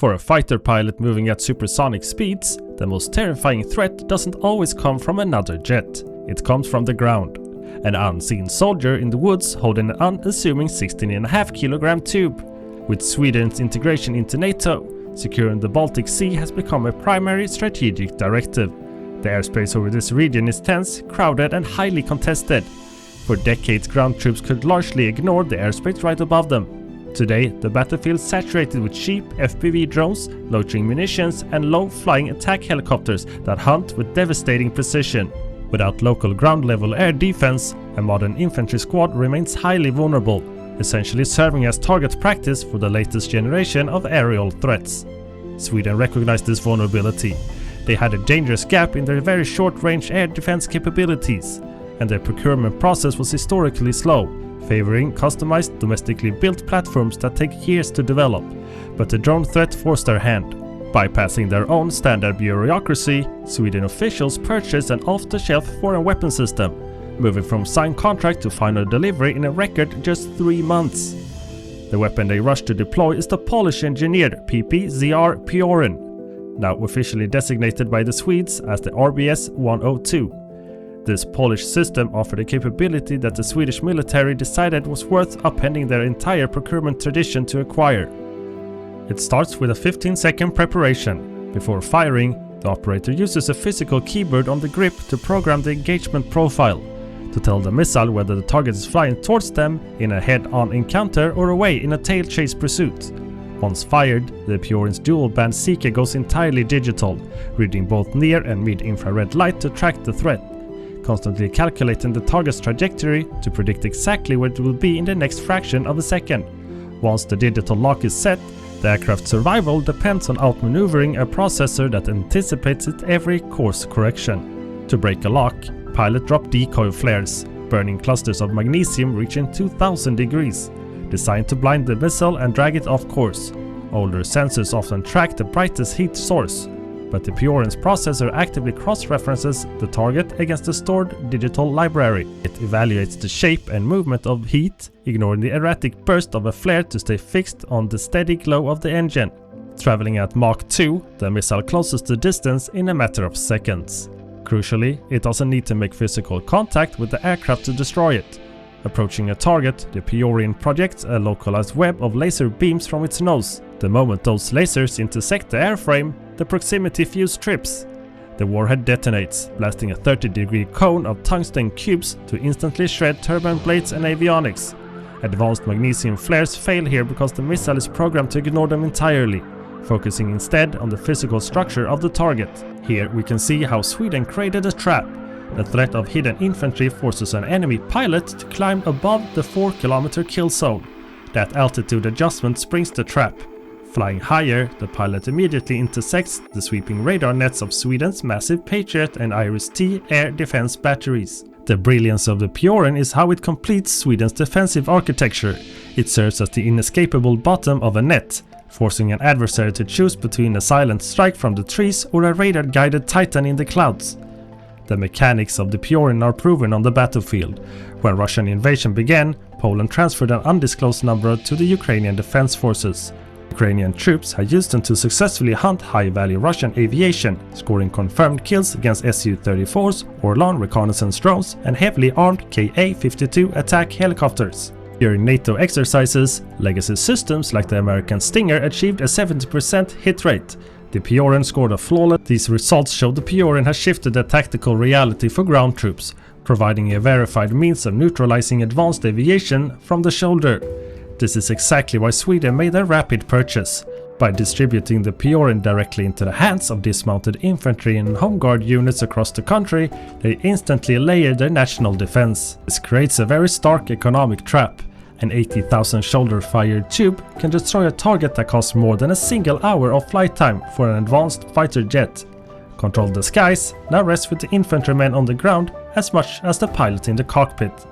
For a fighter pilot moving at supersonic speeds, the most terrifying threat doesn't always come from another jet. It comes from the ground. An unseen soldier in the woods holding an unassuming 16.5 kilogram tube. With Sweden's integration into NATO, securing the Baltic Sea has become a primary strategic directive. The airspace over this region is tense, crowded and highly contested. For decades, ground troops could largely ignore the airspace right above them. Today, the battlefield is saturated with cheap FPV drones, loitering munitions and low-flying attack helicopters that hunt with devastating precision. Without local ground-level air defense, a modern infantry squad remains highly vulnerable, essentially serving as target practice for the latest generation of aerial threats. Sweden recognized this vulnerability. They had a dangerous gap in their very short-range air defense capabilities, and their procurement process was historically slow, favoring customized, domestically built platforms that take years to develop. But the drone threat forced their hand. Bypassing their own standard bureaucracy, Sweden officials purchased an off-the-shelf foreign weapon system, moving from signed contract to final delivery in a record just 3 months. The weapon they rushed to deploy is the Polish-engineered PPZR Piorun, now officially designated by the Swedes as the RBS-102. This Polish system offered a capability that the Swedish military decided was worth upending their entire procurement tradition to acquire. It starts with a 15-second preparation. Before firing, the operator uses a physical keyboard on the grip to program the engagement profile, to tell the missile whether the target is flying towards them in a head-on encounter or away in a tail chase pursuit. Once fired, the Piorun's dual-band seeker goes entirely digital, reading both near and mid-infrared light to track the threat, constantly calculating the target's trajectory to predict exactly where it will be in the next fraction of a second. Once the digital lock is set, the aircraft's survival depends on outmaneuvering a processor that anticipates its every course correction. To break a lock, pilot drop decoy flares, burning clusters of magnesium reaching 2000 degrees, designed to blind the missile and drag it off course. Older sensors often track the brightest heat source, but the Piorun's processor actively cross-references the target against the stored digital library. It evaluates the shape and movement of heat, ignoring the erratic burst of a flare to stay fixed on the steady glow of the engine. Traveling at Mach 2, the missile closes the distance in a matter of seconds. Crucially, it doesn't need to make physical contact with the aircraft to destroy it. Approaching a target, the Piorun projects a localized web of laser beams from its nose. The moment those lasers intersect the airframe, the proximity fuse trips. The warhead detonates, blasting a 30-degree cone of tungsten cubes to instantly shred turbine blades and avionics. Advanced magnesium flares fail here because the missile is programmed to ignore them entirely, focusing instead on the physical structure of the target. Here we can see how Sweden created a trap. The threat of hidden infantry forces an enemy pilot to climb above the 4-kilometer kill zone. That altitude adjustment springs the trap. Flying higher, the pilot immediately intersects the sweeping radar nets of Sweden's massive Patriot and Iris-T air defense batteries. The brilliance of the Piorun is how it completes Sweden's defensive architecture. It serves as the inescapable bottom of a net, forcing an adversary to choose between a silent strike from the trees or a radar-guided titan in the clouds. The mechanics of the Piorun are proven on the battlefield. When Russian invasion began, Poland transferred an undisclosed number to the Ukrainian defense forces. Ukrainian troops had used them to successfully hunt high-value Russian aviation, scoring confirmed kills against Su-34s, Orlan reconnaissance drones and heavily armed Ka-52 attack helicopters. During NATO exercises, legacy systems like the American Stinger achieved a 70% hit rate. The Piorun scored a flawless. These results show the Piorun has shifted the tactical reality for ground troops, providing a verified means of neutralizing advanced aviation from the shoulder. This is exactly why Sweden made a rapid purchase. By distributing the Piorun directly into the hands of dismounted infantry and home guard units across the country, they instantly layered their national defense. This creates a very stark economic trap. An 80,000 shoulder-fired tube can destroy a target that costs more than a single hour of flight time for an advanced fighter jet. Control the skies now rests with the infantrymen on the ground as much as the pilot in the cockpit.